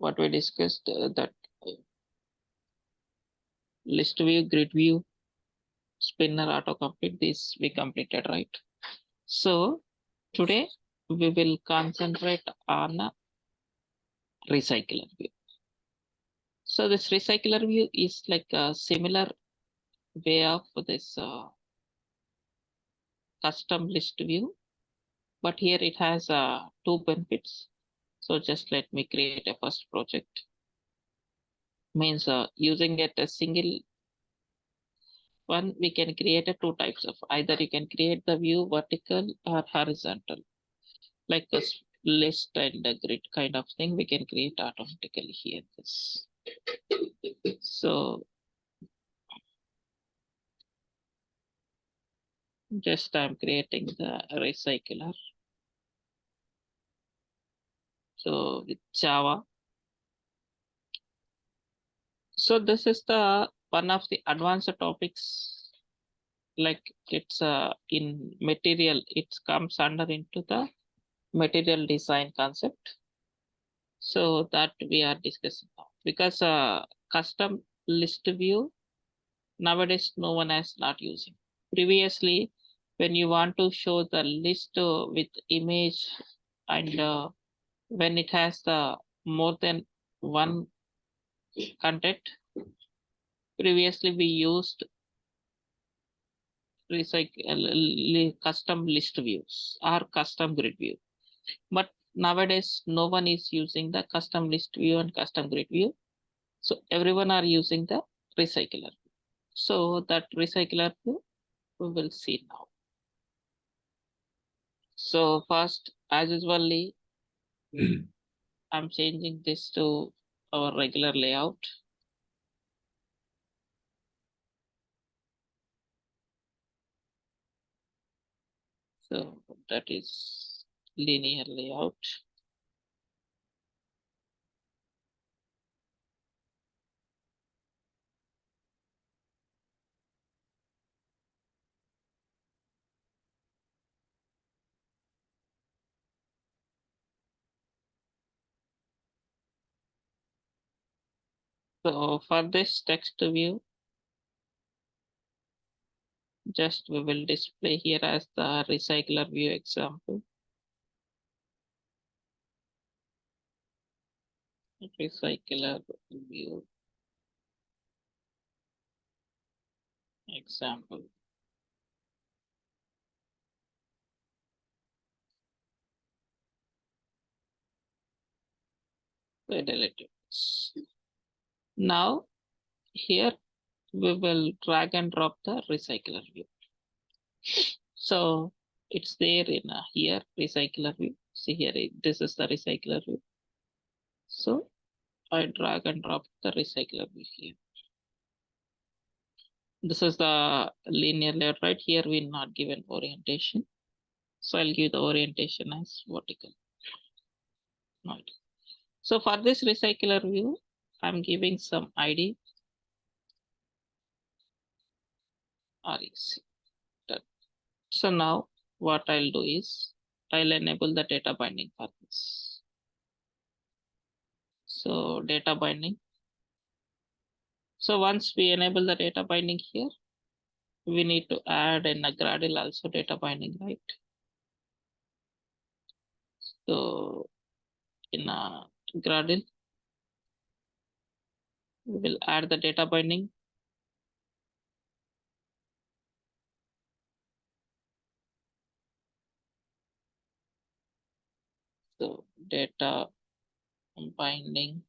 what we discussed, that list view, grid view, spinner, autocomplete, this we completed, right? So today we will concentrate on a recycler view. So this recycler view is like a similar way of this custom list view, but here it has two benefits. So just let me create a first project. Means using it a single one, we can create a two types of, either you can create the view vertical or horizontal, like this list and a grid kind of thing we can create automatically here. This. So just I'm creating the recycler. So with Java. So this is the one of the advanced topics, like it's in material, it comes under into the material design concept. So that we are discussing now, because custom list view nowadays no one is not using. Previously, when you want to show the list with image and when it has the more than one content, previously we used custom list views or custom grid view, but nowadays no one is using the custom list view and custom grid view, so everyone are using the recycler. So that recycler view we will see now. So first, as usually, I'm changing this to our regular layout. So that is linear layout. So for this text view, just we will display here as the recycler view example. Recycler view example. So delete it. Now here we will drag and drop the recycler view. So it's there in here recycler view. See here, this is the recycler view. So I drag and drop the recycler view here. This is the linear layout, right? Here we not given orientation. So I'll give the orientation as vertical. Right. So for this recycler view, I'm giving some ID. REC. So now what I'll do is I'll enable the data binding for this. So data binding. So once we enable the data binding here, we need to add in a Gradle also data binding, right? So in a Gradle, we will add the data binding. So data binding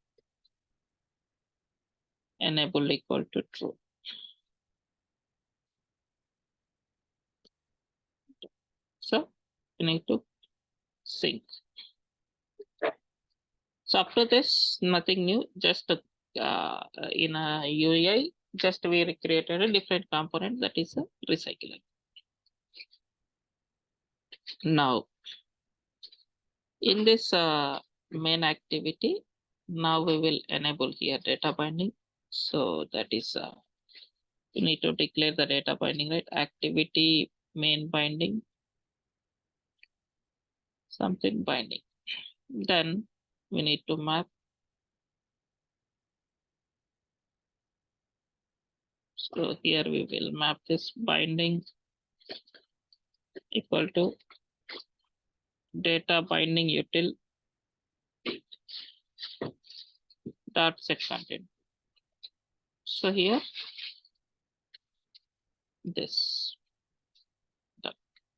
enable equal to true. So we need to sync. So after this, nothing new, just in a UI, just we created a different component that is a recycler. Now, in this main activity, now we will enable here data binding. So that is, you need to declare the data binding, right? Activity main binding, something binding. Then we need to map So here we will map this binding equal to data binding util dot set content. So here this.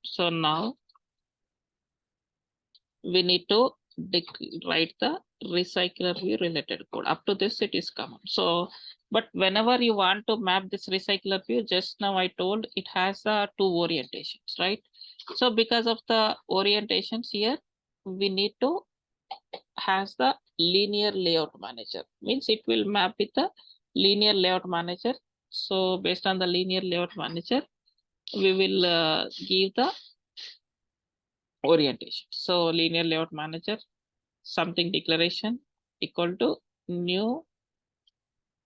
So now we need to write the recycler view related code. Up to this it is common. So but whenever you want to map this recycler view, just now I told it has the two orientations, right? So because of the orientations here, we need to has the linear layout manager, means it will map with the linear layout manager. So based on the linear layout manager, we will give the orientation. So linear layout manager something declaration equal to new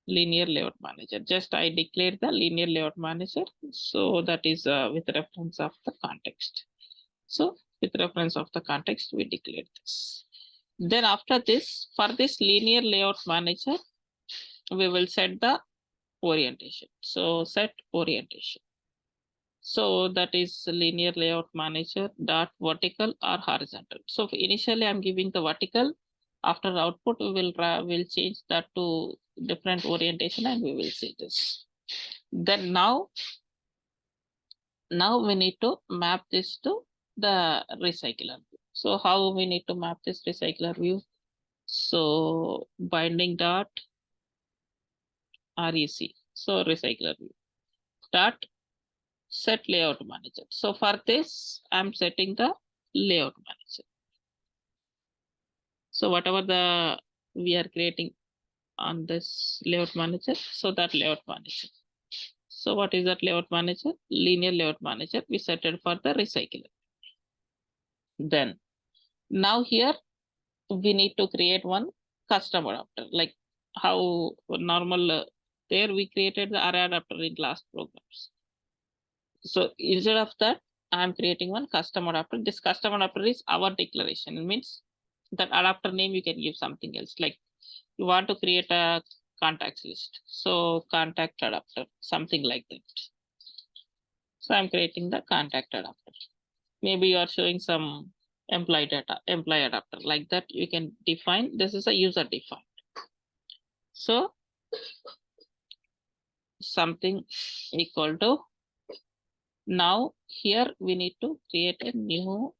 linear layout manager. Just I declared the linear layout manager. So that is with reference of the context. So with reference of the context, we declared this. Then after this, for this linear layout manager, we will set the orientation. So set orientation. So that is linear layout manager dot vertical or horizontal. So initially I'm giving the vertical. After output, we will change that to different orientation and we will see this. Then now we need to map this to the recycler view. So how we need to map this recycler view? So binding dot rec. So recycler view dot set layout manager. So for this, I'm setting the layout manager. So whatever the we are creating on this layout manager, so that layout manager. So what is that layout manager? Linear layout manager we set it for the recycler. Then now here we need to create one custom adapter, like how normal there we created the array adapter in last programs. So instead of that, I'm creating one custom adapter. This custom adapter is our declaration. It means that adapter name you can give something else. Like you want to create a contacts list. So contact adapter, something like that. So I'm creating the contact adapter. Maybe you are showing some employee data, employee adapter like that. You can define this is a user defined. So something equal to now here we need to create a new.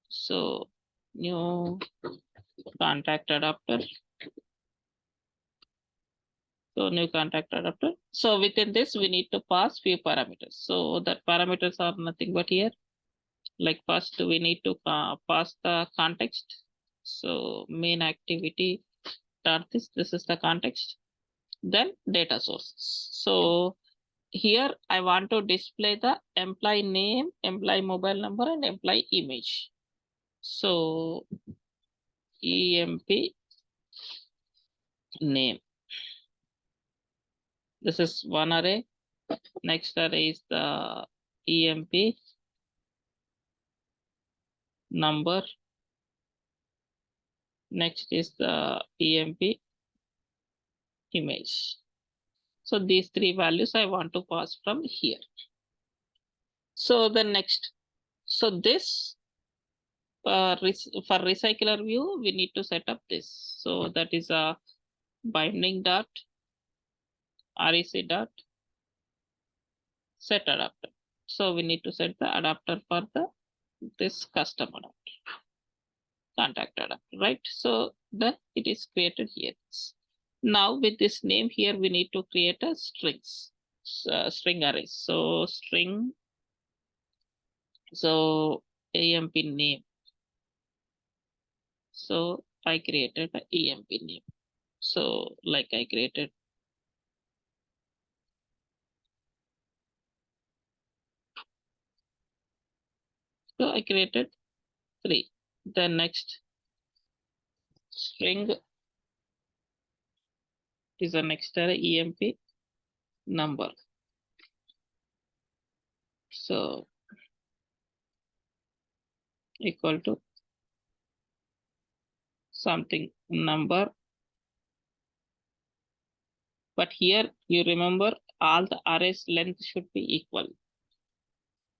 So new contact adapter. So new contact adapter. So within this, we need to pass few parameters. So that parameters are nothing but here. Like first, we need to pass the context. So main activity dot this is the context. Then data sources. So here I want to display the employee name, employee mobile number, and employee image. So emp name. This is one array. Next array is the emp number. Next is the emp image. So these three values I want to pass from here. So the next, so this for recycler view, we need to set up this. So that is a binding dot rec dot set adapter. So we need to set the adapter for the this custom adapter, contact adapter, right? So that it is created here. Now with this name here, we need to create a strings, string arrays. So string, so emp name. So I created an emp name. So like I created. So I created 3. The next string is the next array emp number. So equal to something number But here you remember all the arrays length should be equal.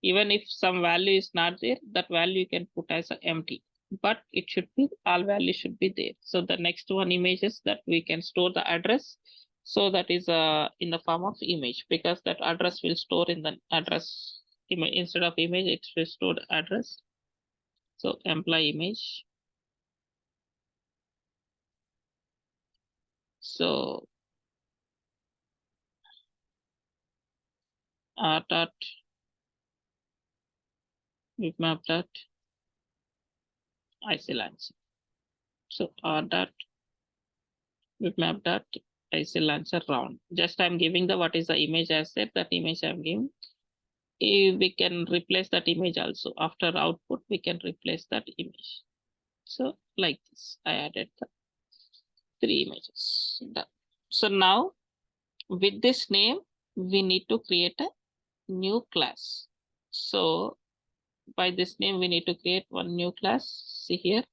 Even if some value is not there, that value you can put as a empty, but it should be all values should be there. So the next one images that we can store the address. So that is in the form of image, because that address will store in the address image instead of image, it will store address. So employee image. So r dot bitmap dot ic. So r dot bitmap dot ic launcher round. Just I'm giving the what is the image asset, that image I'm giving. We can replace that image also. After output, we can replace that image. So like this, I added the 3 images. So now with this name, we need to create a new class. So by this name, we need to create one new class. See here,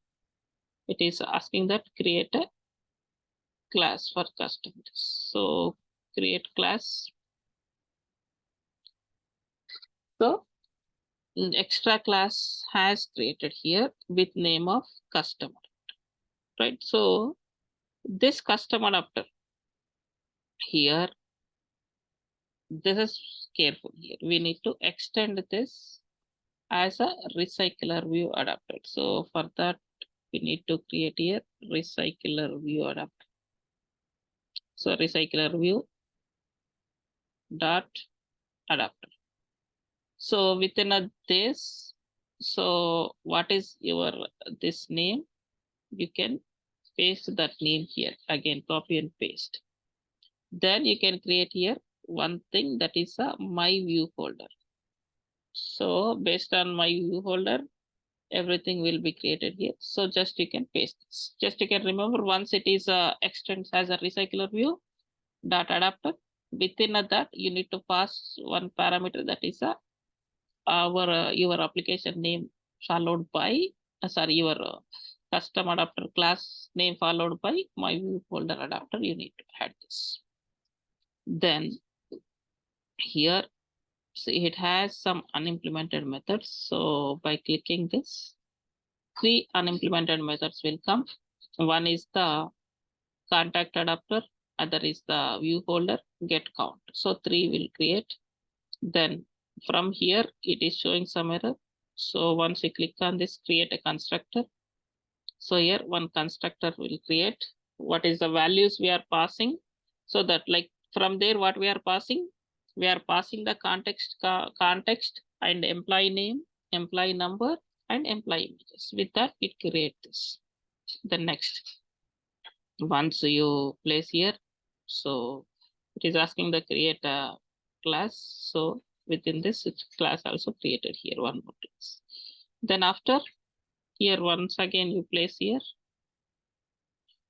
it is asking that create a class for customers. So create class. So extra class has created here with name of customer, right? So this custom adapter here, this is careful here. We need to extend this as a recycler view adapter. So for that, we need to create here recycler view adapter. So recycler view dot adapter. So within this, so what is your this name? You can paste that name here again, copy and paste. Then you can create here one thing that is a my view folder. So based on my view folder, everything will be created here. So just you can paste this. Just you can remember once it is extends as a recycler view dot adapter. Within that, you need to pass one parameter that is our your application name followed by your custom adapter class name followed by my view folder adapter. You need to add this. Then here, so it has some unimplemented methods. So by clicking this, 3 unimplemented methods will come. One is the contact adapter, other is the view folder, get count. So 3 will create. Then from here, it is showing some error. So once you click on this, create a constructor. So here one constructor will create. What is the values we are passing? So that like from there, what we are passing the context and employee name, employee number, and employee images. With that, it creates this. The next, once you place here, so it is asking the create a class. So within this class also created here one more class. Then after here, once again you place here.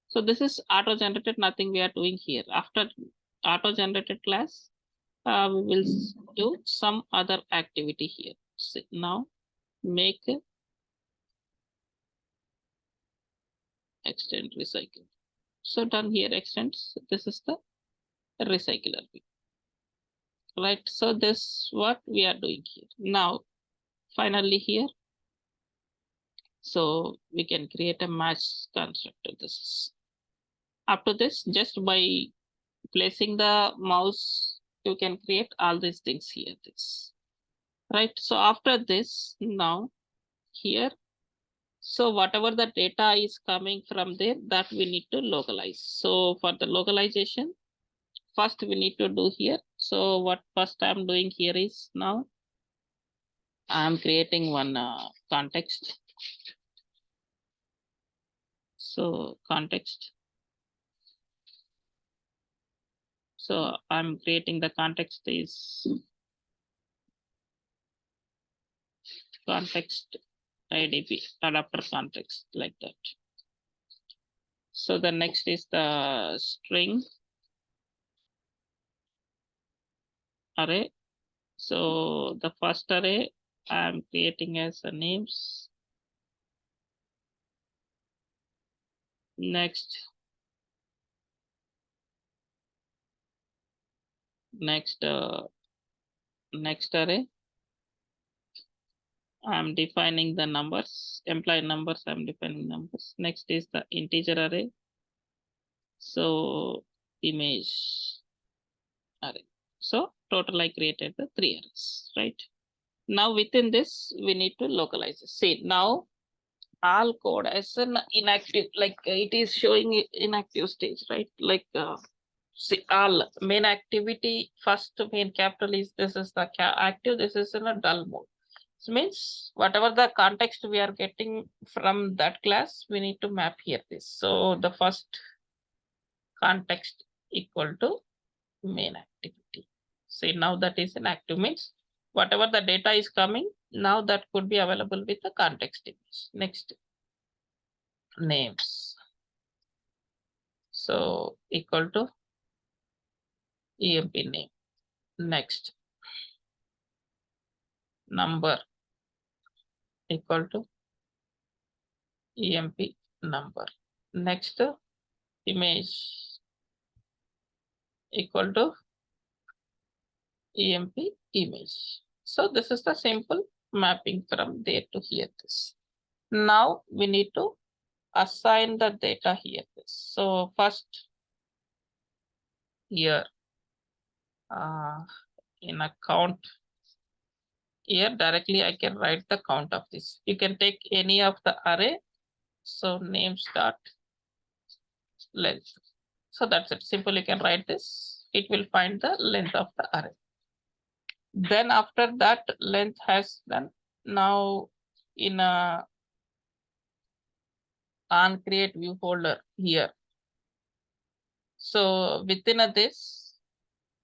So this is auto generated, nothing we are doing here. After auto generated class, we will do some other activity here. So now make extend recycle. So done here extends. This is the recycler, right? So this what we are doing here. Now finally here, so we can create a match constructor. This is up to this, just by placing the mouse, you can create all these things here. This, right? So after this, now here, so whatever the data is coming from there, that we need to localize. So for the localization, first we need to do here. So what first I'm doing here is now I'm creating one context. So context. So I'm creating the context is context IDP adapter context like that. So the next is the string array. So the first array I'm creating as a names. Next, Next, next array, I'm defining the numbers, employee numbers, I'm defining numbers. Next is the integer array. So image array. So total I created the 3 arrays, right? Now within this, we need to localize it. See, now all code as an inactive, like it is showing inactive stage, right? Like see, all main activity, first main capital is, this is the active, this is in a dull mode. This means whatever the context we are getting from that class, we need to map here this. So the first context equal to main activity. See, now that is an active, means whatever the data is coming, now that could be available with the context image. Next, names. So equal to EMP name. Next, number equal to EMP number. Next, image equal to EMP image. So this is the simple mapping from there to here. This. Now we need to assign the data here. This. So first here in a count, here directly I can write the count of this. You can take any of the array. So names dot length. So that's it. Simple, you can write this. It will find the length of the array. Then after that length has done, now in a on create view folder here. So within this,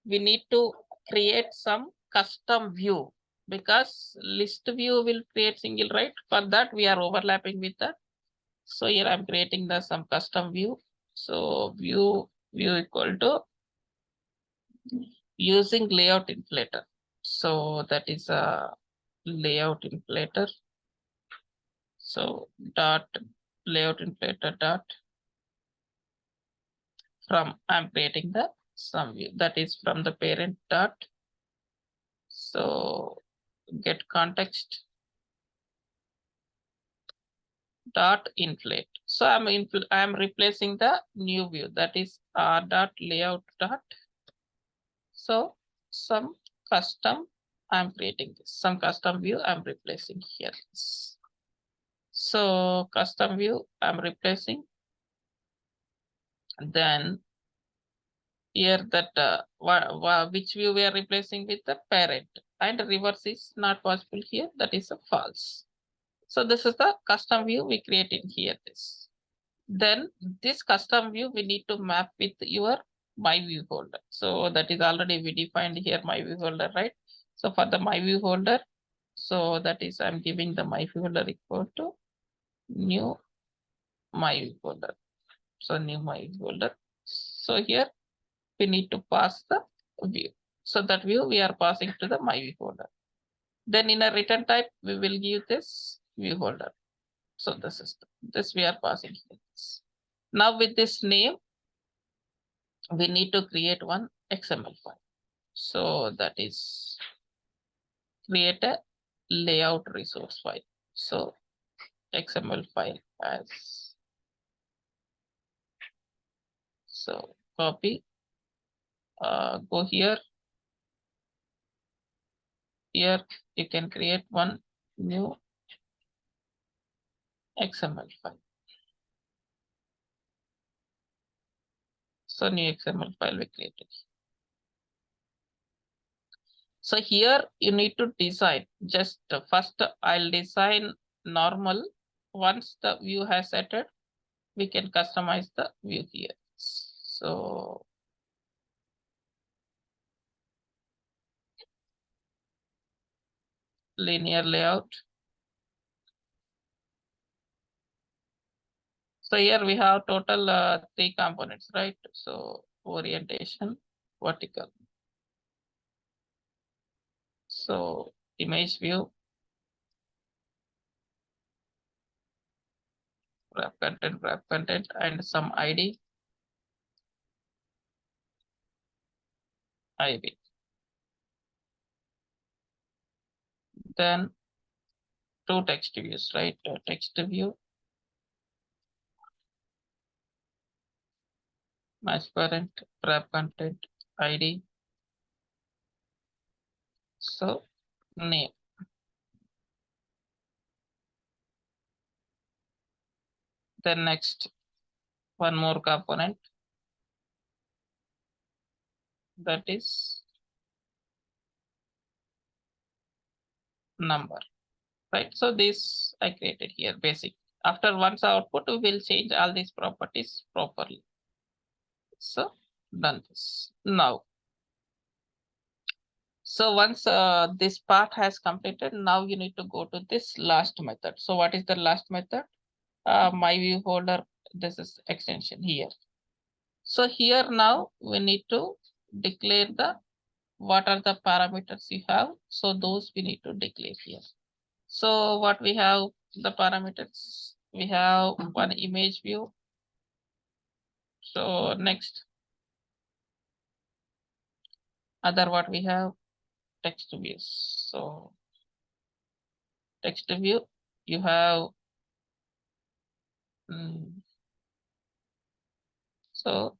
we need to create some custom view, because list view will create single, right? For that we are overlapping with that. So here I'm creating the some custom view. So view equal to using layout inflator. So that is a layout inflator. So dot layout inflator dot from, I'm creating the some view, that is from the parent dot. So get context dot inflate. So I'm replacing the new view, that is r dot layout dot. So some custom, I'm creating this, some custom view I'm replacing here. So custom view I'm replacing. Then here that which view we are replacing with the parent, and reverse is not possible here, that is a false. So this is the custom view we created here. This, then this custom view we need to map with your my view folder. So that is already we defined here my view folder, right? So for the my view folder, so that is I'm giving the my view folder equal to new my view folder. So new my view folder. So here we need to pass the view. So that view we are passing to the my view folder. Then in a return type, we will give this view folder. So this is this we are passing here. Now with this name, we need to create one XML file. So that is create a layout resource file. So XML file as, so copy, go here. Here you can create one new XML file. So new XML file we created. So here you need to design, just first I'll design normal. Once the view has set it, we can customize the view here. So linear layout. So here we have total 3 components, right? So orientation, vertical. So image view, graph content, and some ID, IB. Then two text views, right? Text view, match parent, wrap content, ID. So name. Then next, one more component, that is number, right? So this I created here, basic. After once output, we will change all these properties properly. So done this. Now, so once this part has completed, now you need to go to this last method. So what is the last method? My view holder, this is extension here. So here now we need to declare the what are the parameters you have. So those we need to declare here. So what we have, the parameters, we have one image view. So next, other what we have, text views. So text view, you have so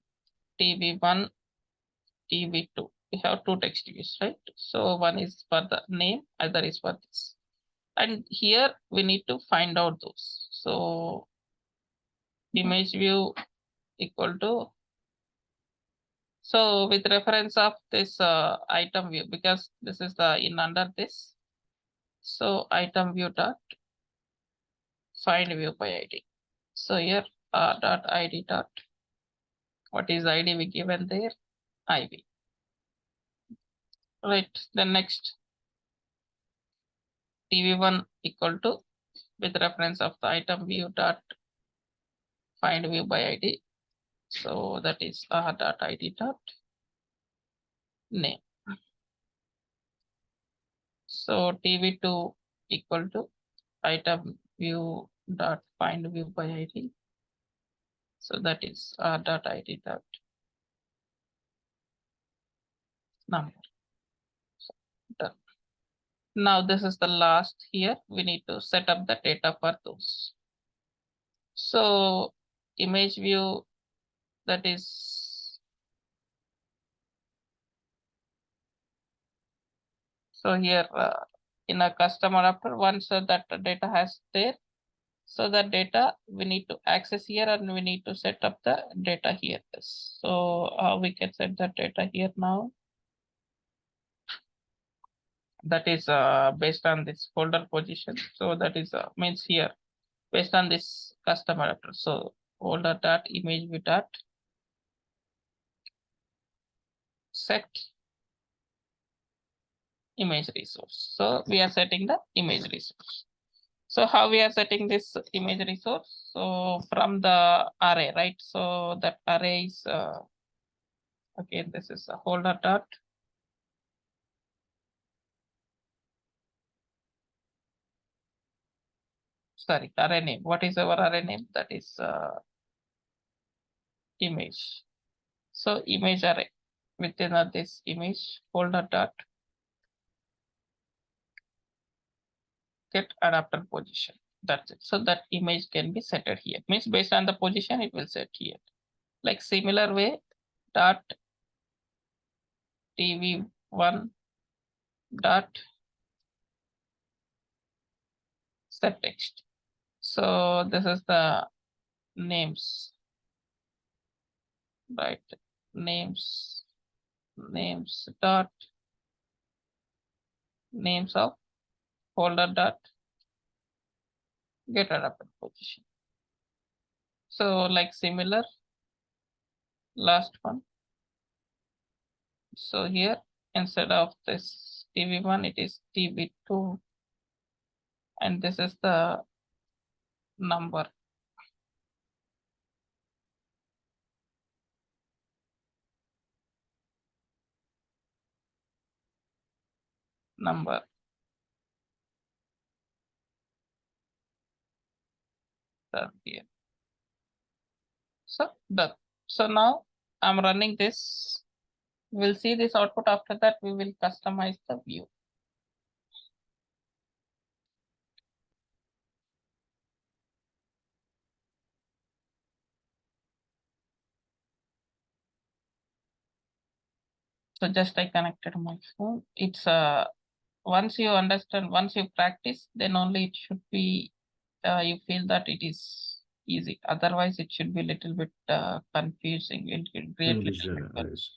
TV1, TV2. We have two text views, right? So one is for the name, other is for this. And here we need to find out those. So image view equal to, so with reference of this item view, because this is the in under this. So item view dot find view by ID. So here dot ID dot, what is ID we given there? IV. Right. Then next, TV1 equal to with reference of the item view dot find view by ID. So that is dot ID dot name. So TV2 equal to item view dot find view by ID. So that is dot ID dot number. So done. Now this is the last here. We need to set up the data for those. So image view, that is, so here in a customer after once that data has there. So the data we need to access here and we need to set up the data here. So we can set the data here now. That is based on this folder position. So that is means here based on this customer address. So folder dot image view dot set image resource. So we are setting the image resource. So how we are setting this image resource? So from the array, right? So that array is okay. This is a folder dot sorry, array name. What is our array name? That is image. So image array within this image folder dot get adapter position. That's it. So that image can be set here. Means based on the position, it will set here. Like similar way, dot TV1 dot set text. So this is the names, right? Names dot names of folder dot get adapter position. So like similar last one. So here instead of this TV1, it is TV2, and this is the number. Number. Here. So done. So now I'm running this. We'll see this output. After that, we will customize the view. So just I connected my phone. It's once you understand, once you practice, then only it should be you feel that it is easy. Otherwise, it should be a little bit confusing. It will create little bit confusing.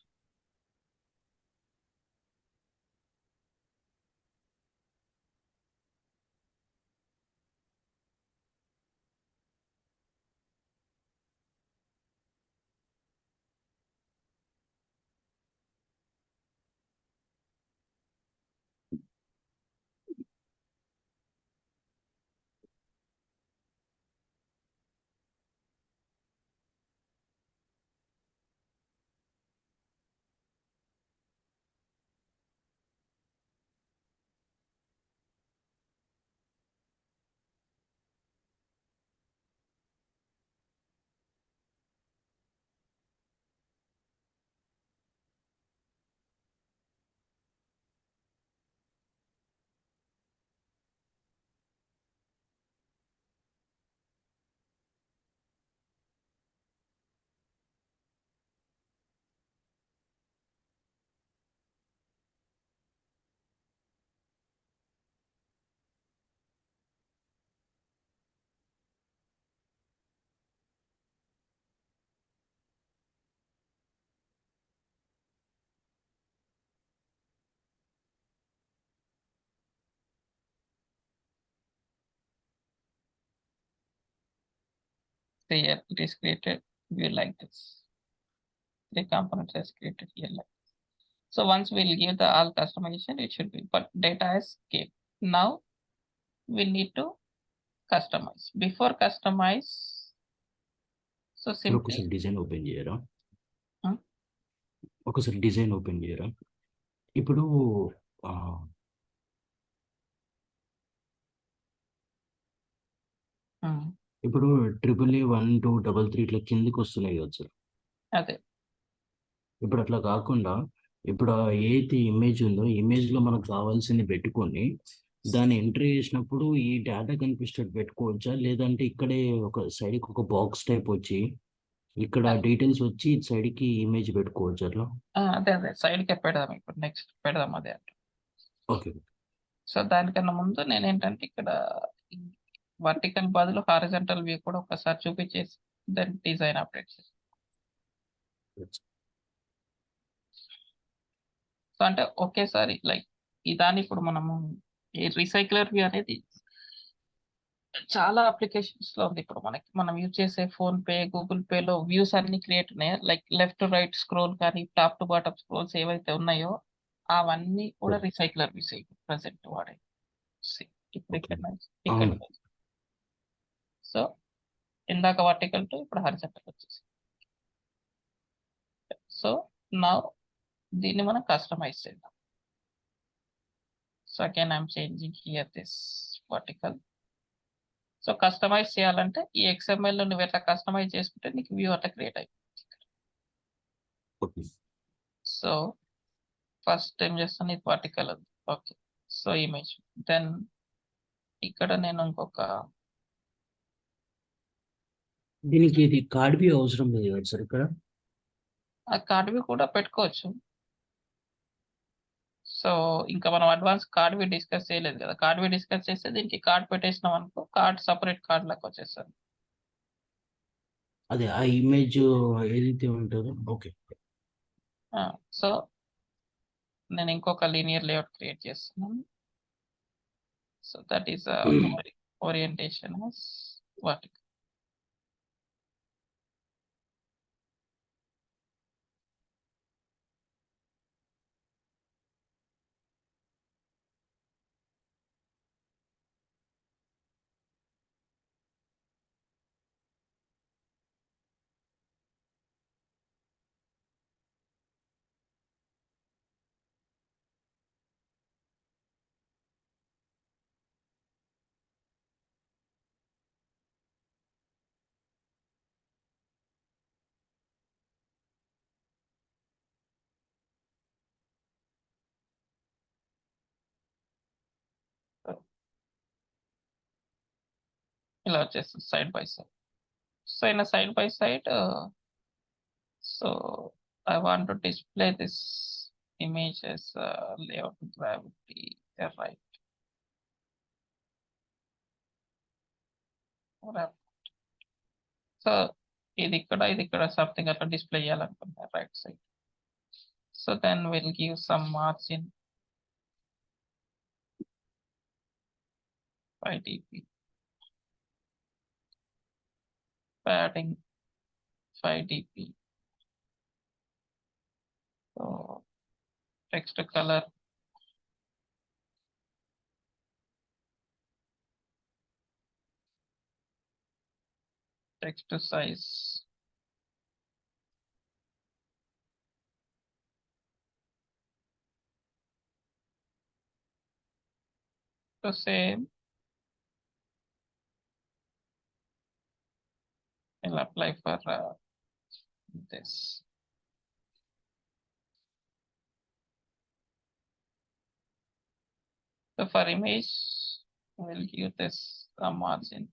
So here it is created view like this. The components is created here like this. So once we'll give the all customization, it should be, but data is came. Now we need to customize. Before customize, so simply ఒకసారి design open చేయరా Hmm? ఒకసారి design open చేయరా ఇప్పుడు ఇప్పుడు 111 2 3 3 ఇట్లా కిందికి వస్తున్నాయి కదా సార్. అదే ఇప్పుడు అట్లా కాకుండా ఇప్పుడు ఏదైతే ఇమేజ్ ఉందో ఇమేజ్ లో మనకు కావాల్సింది పెట్టుకొని దాన్ని ఎంట్రీ చేసినప్పుడు ఈ డేటా కనిపిస్తట్టు పెట్టుకోవచ్చా, లేదంటే ఇక్కడే ఒక సైడ్ కి ఒక బాక్స్ టైప్ వచ్చి ఇక్కడ డీటెయిల్స్ వచ్చి సైడ్ కి ఇమేజ్ పెట్టుకోవచ్చు అట్లా? అదే సైడ్ కి పెడదాం. ఇప్పుడు నెక్స్ట్ పెడదాం అదే. ఓకే. సో దానికన్నా ముందు నేను ఏంటంటే ఇక్కడ వర్టికల్ బదులు హారిజంటల్ వ్యూ కూడా ఒకసారి చూపించేసి దాని డిజైన్ అప్డేట్ చేసి, సో అంటే ఒకేసారి లైక్ దాన్ని ఇప్పుడు మనము ఈ రీసైక్లర్ వ్యూ అనేది చాలా అప్లికేషన్స్ లో ఉంది. ఇప్పుడు మనం యూజ్ చేసే ఫోన్ పే, గూగుల్ పే లో వ్యూస్ అన్ని క్రియేట్ ఉన్నాయి. Like left to right scroll కానీ టాప్ టు బాటమ్ స్క్రోల్స్ ఏవైతే ఉన్నాయో అవన్నీ కూడా రీసైక్లర్ వ్యూస్ ప్రెసెంట్ వాడే. ఇప్పుడు ఇక్కడ సో ఇందాక వర్టికల్ టు ఇప్పుడు హారిజంటల్ వచ్చేసి. సో నా దీన్ని మనం కస్టమైజ్ చేద్దాం. So again I'm changing here this vertical. So customize చేయాలంటే ఈ XML లో నువ్వు ఎట్లా కస్టమైజ్ చేసుకుంటే నీకు వ్యూ అట్లా క్రియేట్ అయిపోతుంది. సో ఫస్ట్ ఏం చేస్తాను, ఇది vertical. Okay, so image. Then ఇక్కడ నేను ఇంకొక దీనికి ఇది కార్డ్ వ్యూ అవసరం లేదు కదా సార్ ఇక్కడ? ఆ కార్డ్ వ్యూ కూడా పెట్టుకోవచ్చు. సో ఇంకా మనం అడ్వాన్స్ కార్డ్ వ్యూ డిస్కస్ చేయలేదు కదా. కార్డ్ వ్యూ డిస్కస్ చేస్తే దీనికి కార్డ్ పెట్టేసినాం అనుకో, కార్డ్ సపరేట్ కార్డ్ లాగా వచ్చేస్తుంది. అదే ఆ ఇమేజ్ ఏదైతే ఉంటుందో. ఓకే. సో నేను ఇంకొక లీనియర్ లేఅవుట్ క్రియేట్ చేస్తున్నాను. So that is orientation vertical. ఇలా వచ్చేస్తుంది side by side. So in side by side, so I want to display this images layout gravity, right. సో ఇది ఇక్కడ సంథింగ్ అట్లా డిస్ప్లే చేయాలనుకుంటున్నా right side. So then will give some margin 5 dp, padding 5 dp. So text color text size the same. I'll apply for this. So for image, we'll give this margin.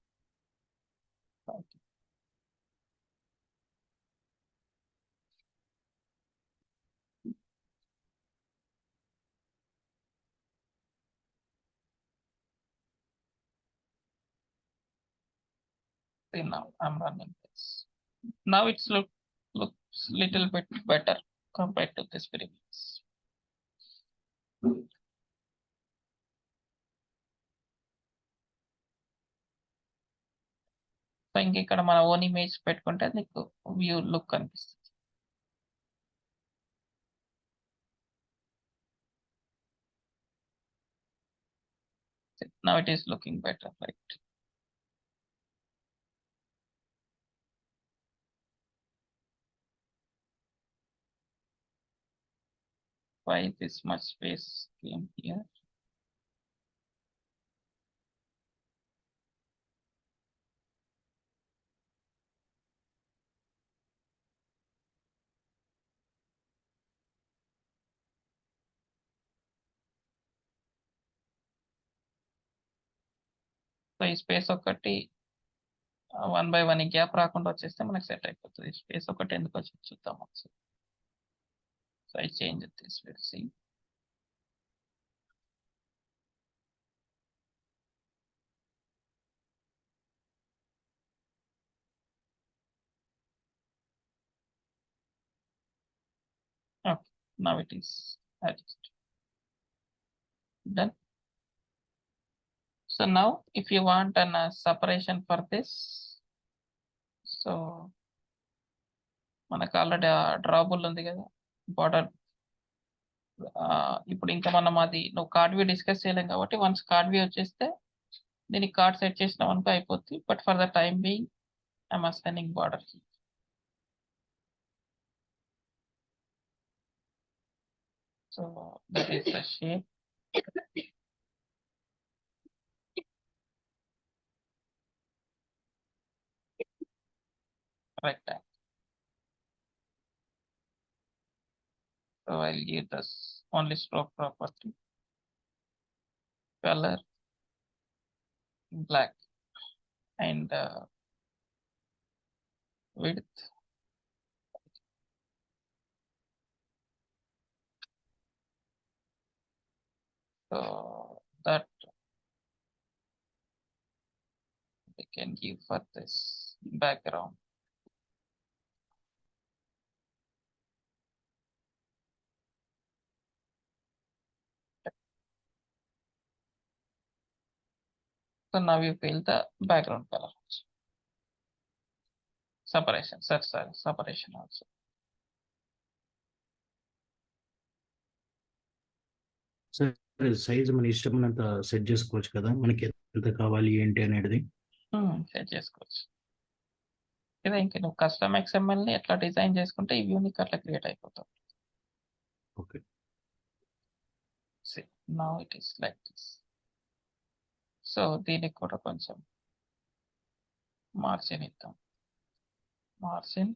See now I'm running this. Now it's looks little bit better compared to this previous. So ఇంక ఇక్కడ మన own image పెట్టుకుంటే నీకు view look కనిపిస్తుంది. Now it is looking better, right? Why this much space came here? So ఈ space ఒకటి 1 by 1 gap రాకుండా వచ్చేస్తే మనకి సెట్ అయిపోతుంది. స్పేస్ ఒకటి ఎందుకు వచ్చి చూద్దాం ఒకసారి. So I change this, we'll see. Okay, now it is adjusted. Done. So now if you want an separation for this, so మనకు ఆల్రెడీ డ్రాబుల్ ఉంది కదా బార్డర్. ఇప్పుడు ఇంకా మనం అది నువ్వు కార్డ్ వ్యూ డిస్కస్ చేయలేం కాబట్టి వన్స్ కార్డ్ వ్యూ వచ్చేస్తే దీనికి కార్డ్ సెట్ చేసినాం అనుకో అయిపోద్ది. But for the time being I'm assigning border. So that is the shape. Rectangle. So I'll give this only stroke property, color black, and width so that we can give for this background. So now you fill the background color. Separation, sorry, separation also. సరే size మన ఇష్టం ఉన్నంత set చేసుకోవచ్చు కదా, మనకి ఎంత కావాలి ఏంటి అనేది. సెట్ చేసుకోవచ్చు. ఇదే ఇంక నువ్వు కస్టమ్ XML ని ఎట్లా డిజైన్ చేసుకుంటే ఈ వ్యూ నీకు అట్లా క్రియేట్ అయిపోతుంది. Okay. See, now it is like this. So దీనికి కూడా కొంచెం మార్జిన్ ఇద్దాం. మార్జిన్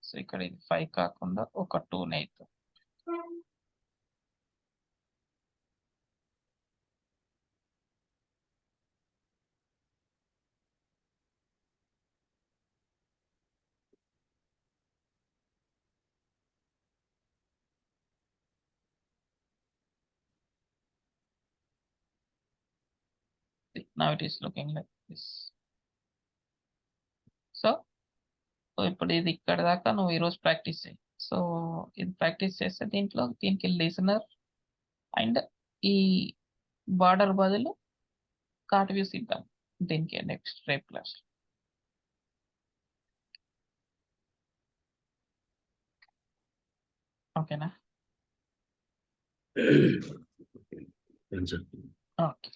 సో ఇక్కడ ఇది 5 కాకుండా ఒక 2 ఇద్దాం. Now it is looking like this. So ఇప్పుడు ఇది ఇక్కడ దాకా నువ్వు ఈరోజు ప్రాక్టీస్ చేయి. సో ఇది ప్రాక్టీస్ చేస్తే దీనికి లిసనర్ అండ్ ఈ బార్డర్ బదులు కార్ట్ వ్యూస్ ఇద్దాం దీనికి నెక్స్ట్ రేపు క్లాస్. ఓకేనా? సార్. ఓకే.